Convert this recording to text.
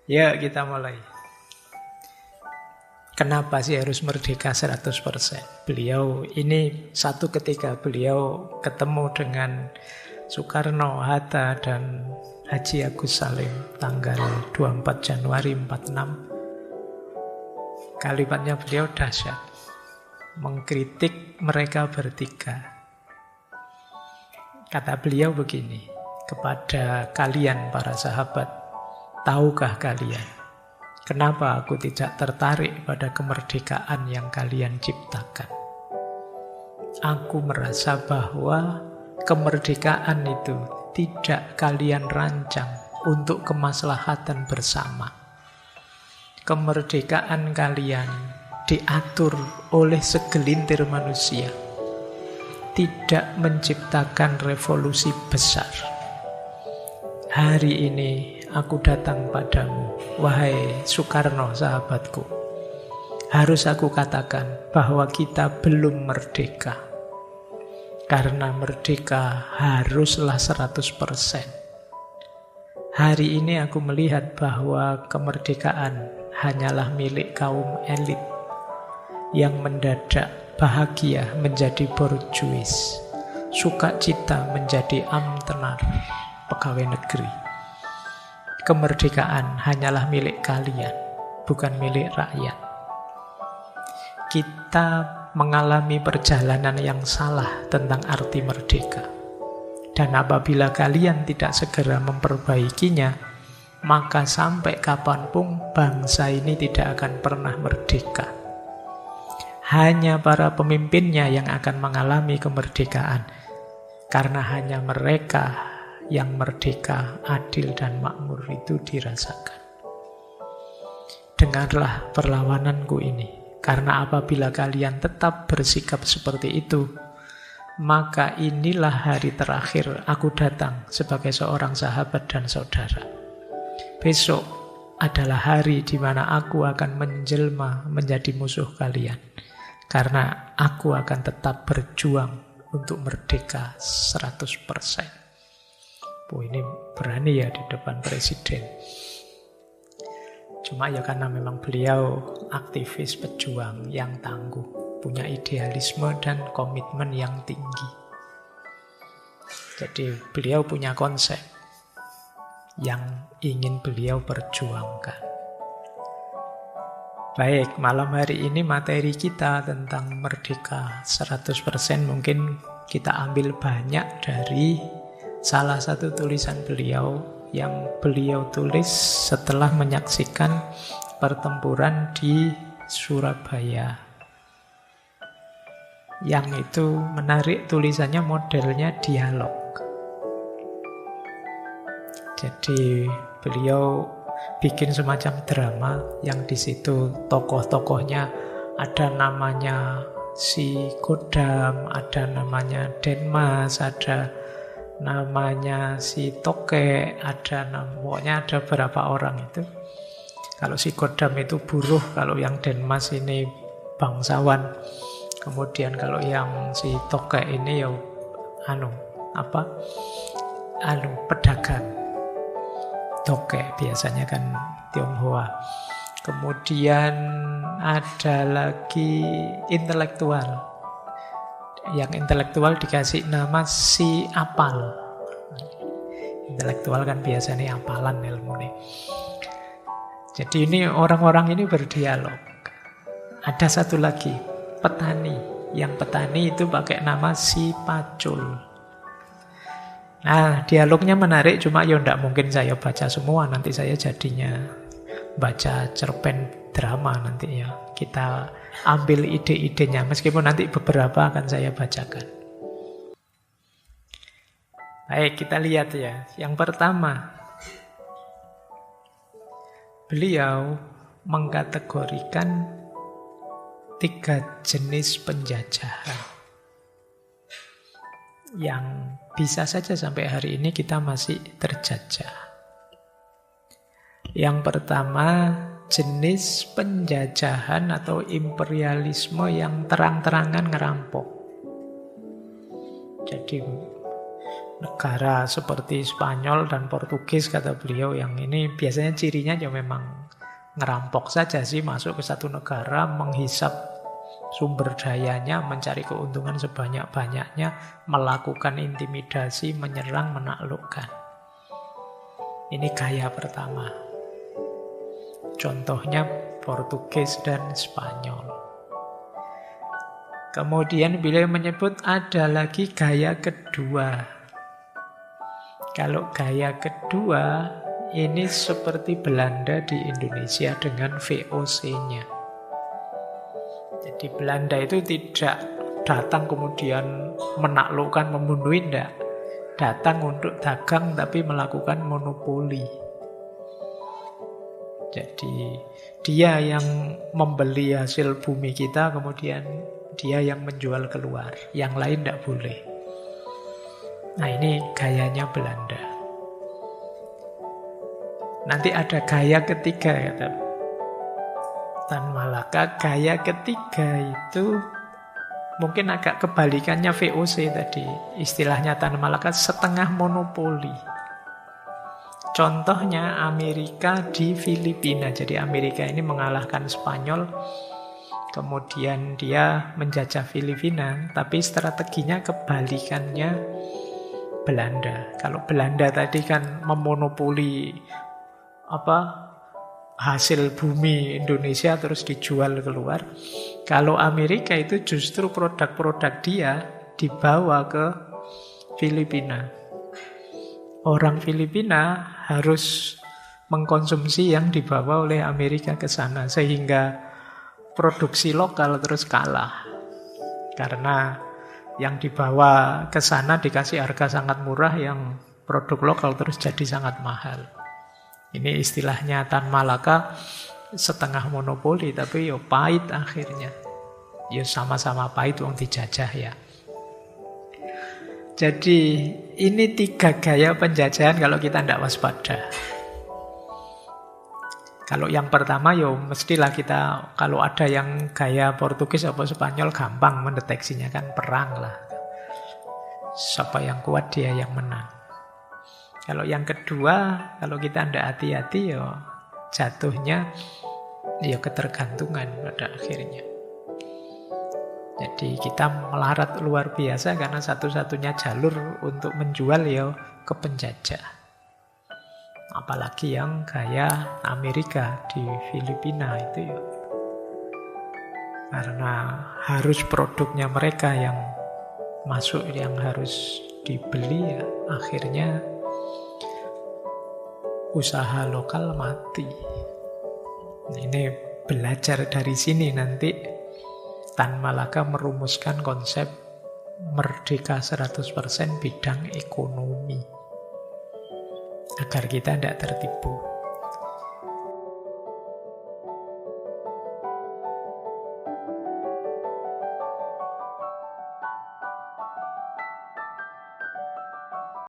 Ya, kita mulai. Kenapa sih harus merdeka 100%? Beliau ini satu ketika beliau ketemu dengan Soekarno, Hatta, dan Haji Agus Salim tanggal 24 Januari 46. Kalimatnya beliau dahsyat. Mengkritik mereka bertiga. Kata beliau begini, kepada kalian para sahabat, tahukah kalian kenapa aku tidak tertarik pada kemerdekaan yang kalian ciptakan? Aku merasa bahwa kemerdekaan itu tidak kalian rancang untuk kemaslahatan bersama. Kemerdekaan kalian diatur oleh segelintir manusia, tidak menciptakan revolusi besar. Hari ini aku datang padamu, wahai Soekarno sahabatku. Harus aku katakan bahwa kita belum merdeka. Karena merdeka haruslah 100%. Hari ini aku melihat bahwa kemerdekaan hanyalah milik kaum elit yang mendadak bahagia menjadi borjuis, sukacita menjadi amtenar, pegawai negeri. Kemerdekaan hanyalah milik kalian, bukan milik rakyat. Kita mengalami perjalanan yang salah tentang arti merdeka. Dan apabila kalian tidak segera memperbaikinya, maka sampai kapanpun bangsa ini tidak akan pernah merdeka. Hanya para pemimpinnya yang akan mengalami kemerdekaan. Karena hanya mereka yang merdeka, adil dan makmur itu dirasakan. Dengarlah perlawananku ini. Karena apabila kalian tetap bersikap seperti itu, maka inilah hari terakhir aku datang sebagai seorang sahabat dan saudara. Besok adalah hari di mana aku akan menjelma menjadi musuh kalian. Karena aku akan tetap berjuang untuk merdeka 100%. Ini berani ya di depan presiden. Cuma ya karena memang beliau aktivis pejuang yang tangguh, punya idealisme dan komitmen yang tinggi. Jadi beliau punya konsep yang ingin beliau perjuangkan. Baik, malam hari ini materi kita tentang merdeka 100% mungkin kita ambil banyak dari salah satu tulisan beliau yang beliau tulis setelah menyaksikan pertempuran di Surabaya. Yang itu menarik, tulisannya modelnya dialog. Jadi beliau bikin semacam drama yang di situ tokoh-tokohnya ada namanya si Godam, ada namanya Denmas, ada namanya si Toke, pokoknya ada beberapa orang itu. Kalau si Godam itu buruh, kalau yang Denmas ini bangsawan. Kemudian kalau yang si Toke ini ya pedagang. Toke biasanya kan Tionghoa. Kemudian ada lagi intelektual. Yang intelektual dikasih nama si apal. Intelektual kan biasanya apalan ilmu nih. Jadi ini orang-orang ini berdialog. Ada satu lagi, petani. Yang petani itu pakai nama si pacul. Nah, dialognya menarik, cuma ya enggak mungkin saya baca semua. Nanti saya jadinya baca cerpen drama nanti ya. Kita ambil ide-idenya, meskipun nanti beberapa akan saya bacakan. Baik, kita lihat ya. Yang pertama, beliau mengkategorikan 3 jenis penjajahan yang bisa saja sampai hari ini kita masih terjajah. Yang pertama, jenis penjajahan atau imperialisme yang terang-terangan ngerampok. Jadi negara seperti Spanyol dan Portugis, kata beliau, yang ini biasanya cirinya ya memang ngerampok saja sih, masuk ke satu negara, menghisap sumber dayanya, mencari keuntungan sebanyak-banyaknya, melakukan intimidasi, menyerang, menaklukkan. Ini gaya pertama. Contohnya Portugis dan Spanyol. Kemudian beliau menyebut ada lagi gaya kedua. Kalau gaya kedua, ini seperti Belanda di Indonesia dengan VOC-nya. Jadi Belanda itu tidak datang kemudian menaklukkan, membunuh, tidak. Datang untuk dagang tapi melakukan monopoli. Jadi dia yang membeli hasil bumi kita, kemudian dia yang menjual keluar. Yang lain tidak boleh. Nah, ini gayanya Belanda. Nanti ada gaya ketiga, kata Tan Malaka. Gaya ketiga itu mungkin agak kebalikannya VOC tadi. Istilahnya Tan Malaka setengah monopoli. Contohnya Amerika di Filipina. Jadi Amerika ini mengalahkan Spanyol, kemudian dia menjajah Filipina, tapi strateginya kebalikannya Belanda. Kalau Belanda tadi kan memonopoli hasil bumi Indonesia terus dijual keluar. Kalau Amerika itu justru produk-produk dia dibawa ke Filipina. Orang Filipina harus mengkonsumsi yang dibawa oleh Amerika ke sana, sehingga produksi lokal terus kalah. Karena yang dibawa ke sana dikasih harga sangat murah, yang produk lokal terus jadi sangat mahal. Ini istilahnya Tan Malaka, setengah monopoli, tapi yo pahit akhirnya. Yo sama-sama pahit, wong dijajah ya. Jadi ini 3 gaya penjajahan kalau kita tidak waspada. Kalau yang pertama yo mestilah kita, kalau ada yang gaya Portugis atau Spanyol, gampang mendeteksinya, kan perang lah. Siapa yang kuat dia yang menang. Kalau yang kedua, kalau kita tidak hati-hati yo jatuhnya yo ketergantungan pada akhirnya. Jadi kita melarat luar biasa karena satu-satunya jalur untuk menjual yo ke penjajah. Apalagi yang gaya Amerika di Filipina itu ya. Karena harus produknya mereka yang masuk, yang harus dibeli ya. Akhirnya usaha lokal mati. Ini belajar dari sini nanti Tan Malaka merumuskan konsep merdeka 100% bidang ekonomi. Agar kita tidak tertipu.